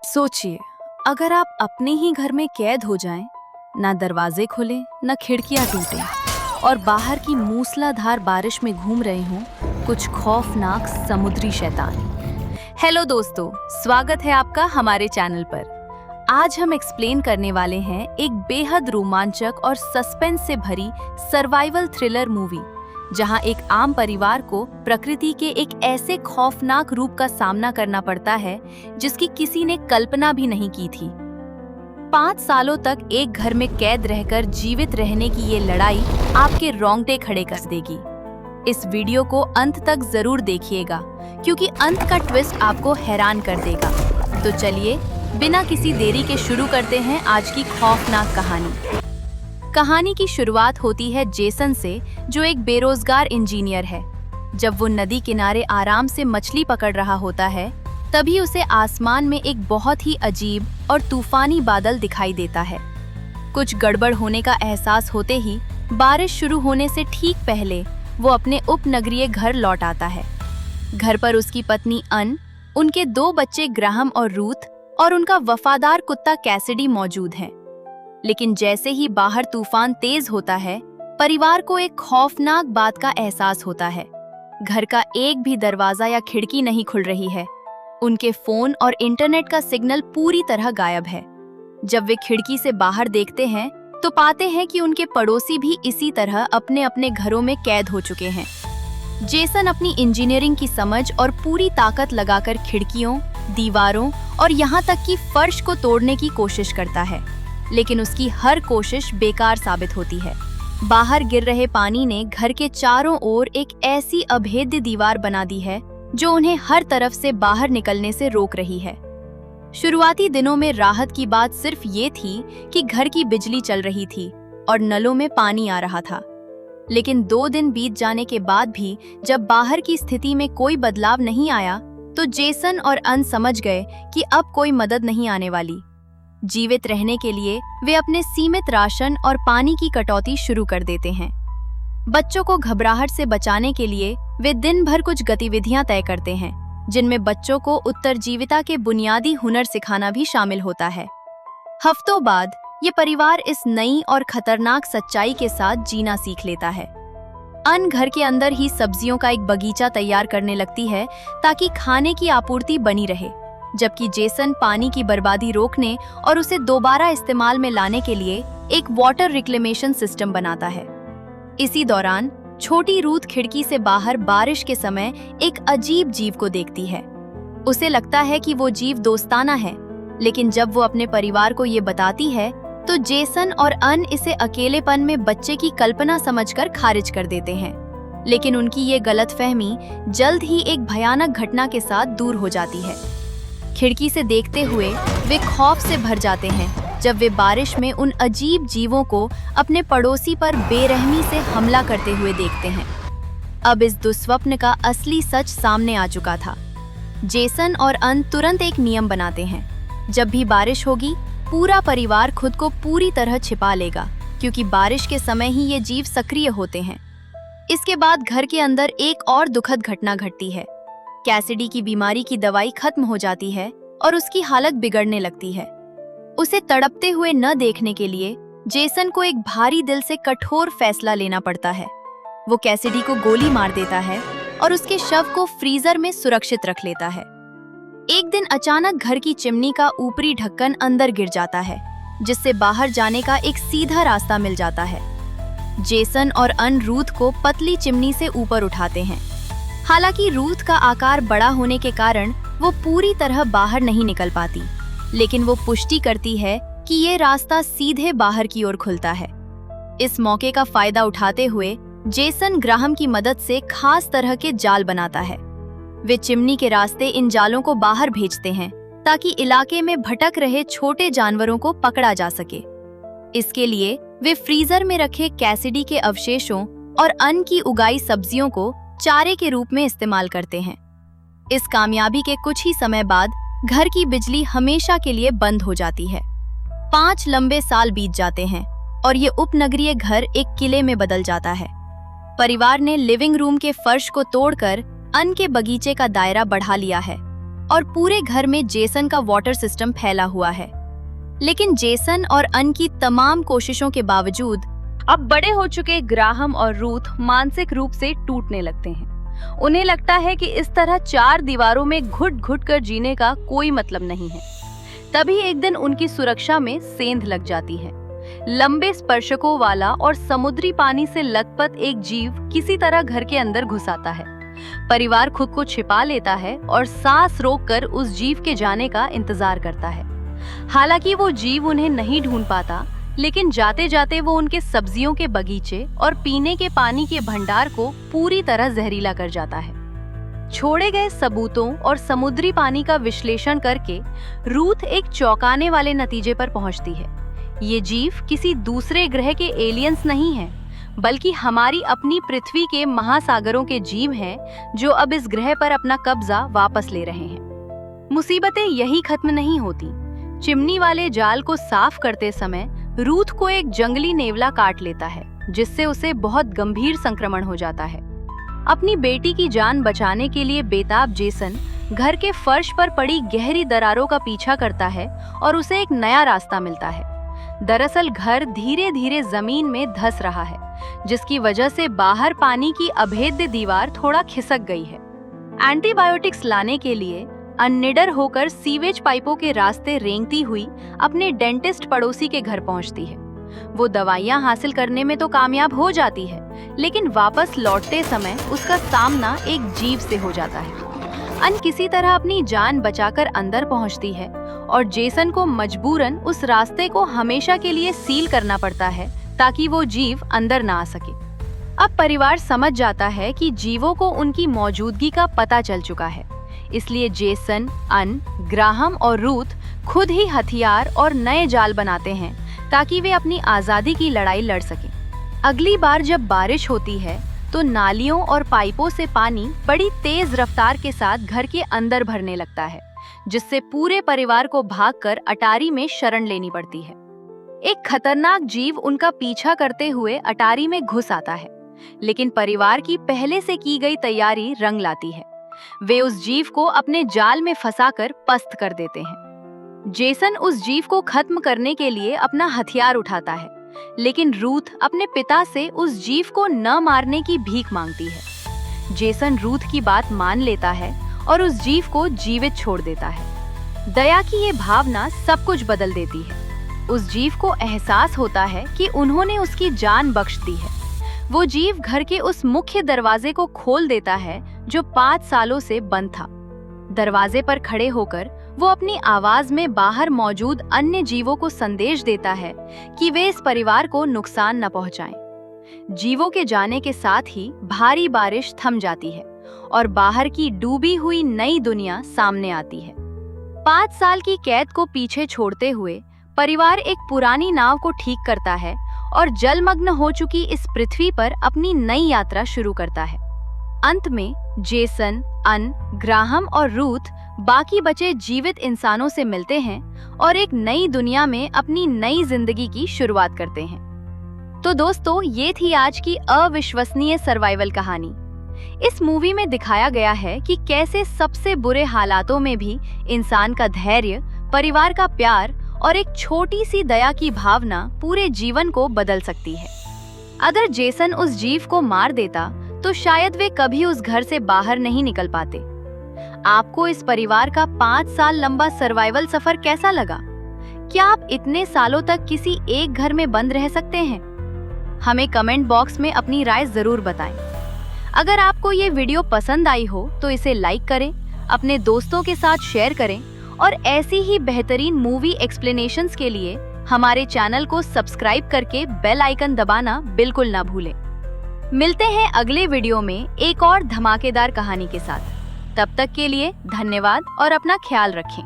सोचिए, अगर आप अपने ही घर में कैद हो जाएं, ना दरवाजे खुलें, ना खिड़कियां टूटें और बाहर की मूसलाधार बारिश में घूम रहे हों कुछ खौफनाक समुद्री शैतान। हेलो दोस्तों, स्वागत है आपका हमारे चैनल पर। आज हम एक्सप्लेन करने वाले हैं एक बेहद रोमांचक और सस्पेंस से भरी सर्वाइवल थ्रिलर मूवी, जहां एक आम परिवार को प्रकृति के एक ऐसे खौफनाक रूप का सामना करना पड़ता है जिसकी किसी ने कल्पना भी नहीं की थी। 5 सालों तक एक घर में कैद रहकर जीवित रहने की ये लड़ाई आपके रोंगटे खड़े कर देगी। इस वीडियो को अंत तक जरूर देखिएगा, क्योंकि अंत का ट्विस्ट आपको हैरान कर देगा। तो चलिए बिना किसी देरी के शुरू करते हैं आज की खौफनाक कहानी। कहानी की शुरुआत होती है जेसन से, जो एक बेरोजगार इंजीनियर है। जब वो नदी किनारे आराम से मछली पकड़ रहा होता है, तभी उसे आसमान में एक बहुत ही अजीब और तूफानी बादल दिखाई देता है। कुछ गड़बड़ होने का एहसास होते ही बारिश शुरू होने से ठीक पहले वो अपने उपनगरीय घर लौट आता है। घर पर उसकी पत्नी अन, उनके 2 बच्चे ग्राहम और रूथ और उनका वफादार कुत्ता कैसिडी मौजूद हैं। लेकिन जैसे ही बाहर तूफान तेज होता है, परिवार को एक खौफनाक बात का एहसास होता है। घर का एक भी दरवाजा या खिड़की नहीं खुल रही है। उनके फोन और इंटरनेट का सिग्नल पूरी तरह गायब है। जब वे खिड़की से बाहर देखते हैं तो पाते हैं कि उनके पड़ोसी भी इसी तरह अपने अपने घरों में कैद हो चुके हैं। जेसन अपनी इंजीनियरिंग की समझ और पूरी ताकत लगाकर खिड़कियों, दीवारों और यहाँ तक कि फर्श को तोड़ने की कोशिश करता है, लेकिन उसकी हर कोशिश बेकार साबित होती है। बाहर गिर रहे पानी ने घर के चारों ओर एक ऐसी अभेद्य दीवार बना दी है जो उन्हें हर तरफ से बाहर निकलने से रोक रही है। शुरुआती दिनों में राहत की बात सिर्फ ये थी कि घर की बिजली चल रही थी और नलों में पानी आ रहा था। लेकिन 2 दिन बीत जाने के बाद भी जब बाहर की स्थिति में कोई बदलाव नहीं आया, तो जेसन और अन समझ गए कि अब कोई मदद नहीं आने वाली। जीवित रहने के लिए वे अपने सीमित राशन और पानी की कटौती शुरू कर देते हैं। बच्चों को घबराहट से बचाने के लिए वे दिन भर कुछ गतिविधियां तय करते हैं, जिनमें बच्चों को उत्तरजीविता के बुनियादी हुनर सिखाना भी शामिल होता है। हफ्तों बाद ये परिवार इस नई और खतरनाक सच्चाई के साथ जीना सीख लेता है। अन घर के अंदर ही सब्जियों का एक बगीचा तैयार करने लगती है ताकि खाने की आपूर्ति बनी रहे, जबकि जेसन पानी की बर्बादी रोकने और उसे दोबारा इस्तेमाल में लाने के लिए एक वाटर रिक्लेमेशन सिस्टम बनाता है। इसी दौरान छोटी रूथ खिड़की से बाहर बारिश के समय एक अजीब जीव को देखती है। उसे लगता है कि वो जीव दोस्ताना है, लेकिन जब वो अपने परिवार को ये बताती है तो जेसन और अन इसे अकेलेपन में बच्चे की कल्पना समझकर खारिज कर देते हैं। लेकिन उनकी ये गलतफहमी जल्द ही एक भयानक घटना के साथ दूर हो जाती है। खिड़की से देखते हुए वे खौफ से भर जाते हैं जब वे बारिश में उन अजीब जीवों को अपने पड़ोसी पर बेरहमी से हमला करते हुए देखते हैं। अब इस दुस्वप्न का असली सच सामने आ चुका था। जेसन और अन तुरंत एक नियम बनाते हैं। जब भी बारिश होगी, पूरा परिवार खुद को पूरी तरह छिपा लेगा, क्योंकि बारिश के समय ही ये जीव सक्रिय होते हैं। इसके बाद घर के अंदर एक और दुखद घटना घटती है। कैसिडी की बीमारी की दवाई खत्म हो जाती है और उसकी हालत बिगड़ने लगती है। उसे तड़पते हुए न देखने के लिए जेसन को एक भारी दिल से कठोर फैसला लेना पड़ता है। वो कैसिडी को गोली मार देता है और उसके शव को फ्रीजर में सुरक्षित रख लेता है। एक दिन अचानक घर की चिमनी का ऊपरी ढक्कन अंदर गिर जाता है, जिससे बाहर जाने का एक सीधा रास्ता मिल जाता है। जेसन और अन रूथ को पतली चिमनी से ऊपर उठाते हैं। हालांकि रूथ का आकार बड़ा होने के कारण वो पूरी तरह बाहर नहीं निकल पाती, लेकिन वो पुष्टि करती है कि ये रास्ता सीधे बाहर की ओर खुलता है। इस मौके का फायदा उठाते हुए जेसन ग्राहम की मदद से खास तरह के जाल बनाता है। वे चिमनी के रास्ते इन जालों को बाहर भेजते हैं ताकि इलाके में भटक रहे छोटे जानवरों को पकड़ा जा सके। इसके लिए वे फ्रीजर में रखे कैसिडी के अवशेषों और अन की उगाई सब्जियों को चारे के रूप में इस्तेमाल करते हैं। इस कामयाबी के कुछ ही समय बाद घर की बिजली हमेशा के लिए बंद हो जाती है। 5 लंबे साल बीत जाते हैं और ये उपनगरीय घर एक किले में बदल जाता है। परिवार ने लिविंग रूम के फर्श को तोड़कर अन के बगीचे का दायरा बढ़ा लिया है। और पूरे घर में जेसन का वाटर सिस्टम फैला हुआ है। लेकिन जेसन और अन की तमाम कोशिशों के बावजूद अब बड़े हो चुके ग्राहम और रूथ मानसिक रूप से टूटने लगते हैं। उन्हें लगता है कि इस तरह 4 दीवारों में घुट घुट कर जीने का कोई मतलब नहीं है। तभी एक दिन उनकी सुरक्षा में सेंध लग जाती है। लंबे स्पर्शकों वाला और समुद्री पानी से लथपथ एक जीव किसी तरह घर के अंदर घुस आता है। परिवार खुद को छिपा लेता है और सांस रोककर उस जीव के जाने का इंतजार करता है। हालांकि वो जीव उन्हें नहीं ढूंढ पाता, लेकिन जाते जाते वो उनके सब्जियों के बगीचे और पीने के पानी के भंडार को पूरी तरह जहरीला कर जाता है। छोड़े गए सबूतों और समुद्री पानी का विश्लेषण करके रूथ एक चौंकाने वाले नतीजे पर पहुंचती है। ये जीव किसी दूसरे ग्रह के एलियंस नहीं है, बल्कि हमारी अपनी पृथ्वी के महासागरों के जीव हैं जो अब इस ग्रह पर अपना कब्जा वापस ले रहे हैं। मुसीबतें यही खत्म नहीं होती। चिमनी वाले जाल को साफ करते समय रूथ को एक जंगली नेवला काट लेता है, जिससे उसे बहुत गंभीर संक्रमण हो जाता है। अपनी बेटी की जान बचाने के लिए बेताब जेसन घर के फर्श पर पड़ी गहरी दरारों का पीछा करता है और उसे एक नया रास्ता मिलता है। दरअसल घर धीरे धीरे जमीन में धंस रहा है, जिसकी वजह से बाहर पानी की अभेद्य दीवार थोड़ा खिसक गई है। एंटीबायोटिक्स लाने के लिए अननिडर होकर सीवेज पाइपों के रास्ते रेंगती हुई अपने डेंटिस्ट पड़ोसी के घर पहुंचती है। वो दवाइयां हासिल करने में तो कामयाब हो जाती है, लेकिन वापस लौटते समय उसका सामना एक जीव से हो जाता है। अन किसी तरह अपनी जान बचाकर अंदर पहुंचती है और जेसन को मजबूरन उस रास्ते को हमेशा के लिए सील करना पड़ता है ताकि वो जीव अंदर ना आ सके। अब परिवार समझ जाता है कि जीवों को उनकी मौजूदगी का पता चल चुका है, इसलिए जेसन, अन, ग्राहम और रूथ खुद ही हथियार और नए जाल बनाते हैं ताकि वे अपनी आजादी की लड़ाई लड़ सकें। अगली बार जब बारिश होती है तो नालियों और पाइपों से पानी बड़ी तेज रफ्तार के साथ घर के अंदर भरने लगता है, जिससे पूरे परिवार को भागकर अटारी में शरण लेनी पड़ती है। एक खतरनाक जीव उनका पीछा करते हुए अटारी में घुस आता है, लेकिन परिवार की पहले से की गई तैयारी रंग लाती है। वे उस जीव को अपने जाल में फंसाकर पस्त कर देते हैं। जेसन उस जीव को खत्म करने के लिए अपना हथियार उठाता है, लेकिन रूथ अपने पिता से उस जीव को न मारने की भीख मांगती है। जेसन रूथ की बात मान लेता है और उस जीव को जीवित छोड़ देता है। दया की ये भावना सब कुछ बदल देती है। उस जीव को एहसास होता है कि उन्होंने उसकी जान बख्श दी है। वो जीव घर के उस मुख्य दरवाजे को खोल देता है जो 5 सालों से बंद था। दरवाजे पर खड़े होकर वो अपनी आवाज में बाहर मौजूद अन्य जीवों को संदेश देता है कि वे इस परिवार को नुकसान न पहुंचाएं। जीवों के जाने के साथ ही भारी बारिश थम जाती है और बाहर की डूबी हुई नई दुनिया सामने आती है। 5 साल की कैद को पीछे छोड़ते हुए परिवार एक पुरानी नाव को ठीक करता है और जलमग्न हो चुकी इस पृथ्वी पर अपनी नई यात्रा शुरू करता है। अंत में जेसन, अन, ग्राहम और रूथ बाकी बचे जीवित इंसानों से मिलते हैं और एक नई दुनिया में अपनी नई जिंदगी की शुरुआत करते हैं। तो दोस्तों, ये थी आज की अविश्वसनीय सर्वाइवल कहानी। इस मूवी में दिखाया गया है कि कैसे सबसे बुरे हालातों में भी इंसान का धैर्य, परिवार का प्यार और एक छोटी सी दया की भावना पूरे जीवन को बदल सकती है। अगर जेसन उस जीव को मार देता तो शायद वे कभी उस घर से बाहर नहीं निकल पाते। आपको इस परिवार का 5 साल लंबा सर्वाइवल सफर कैसा लगा? क्या आप इतने सालों तक किसी एक घर में बंद रह सकते हैं? हमें कमेंट बॉक्स में अपनी राय जरूर बताएं। अगर आपको ये वीडियो पसंद आई हो तो इसे लाइक करें, अपने दोस्तों के साथ शेयर करें और ऐसी ही बेहतरीन मूवी एक्सप्लेनेशंस के लिए हमारे चैनल को सब्सक्राइब करके बेल आइकन दबाना बिल्कुल ना भूलें। मिलते हैं अगले वीडियो में एक और धमाकेदार कहानी के साथ। तब तक के लिए धन्यवाद और अपना ख्याल रखें।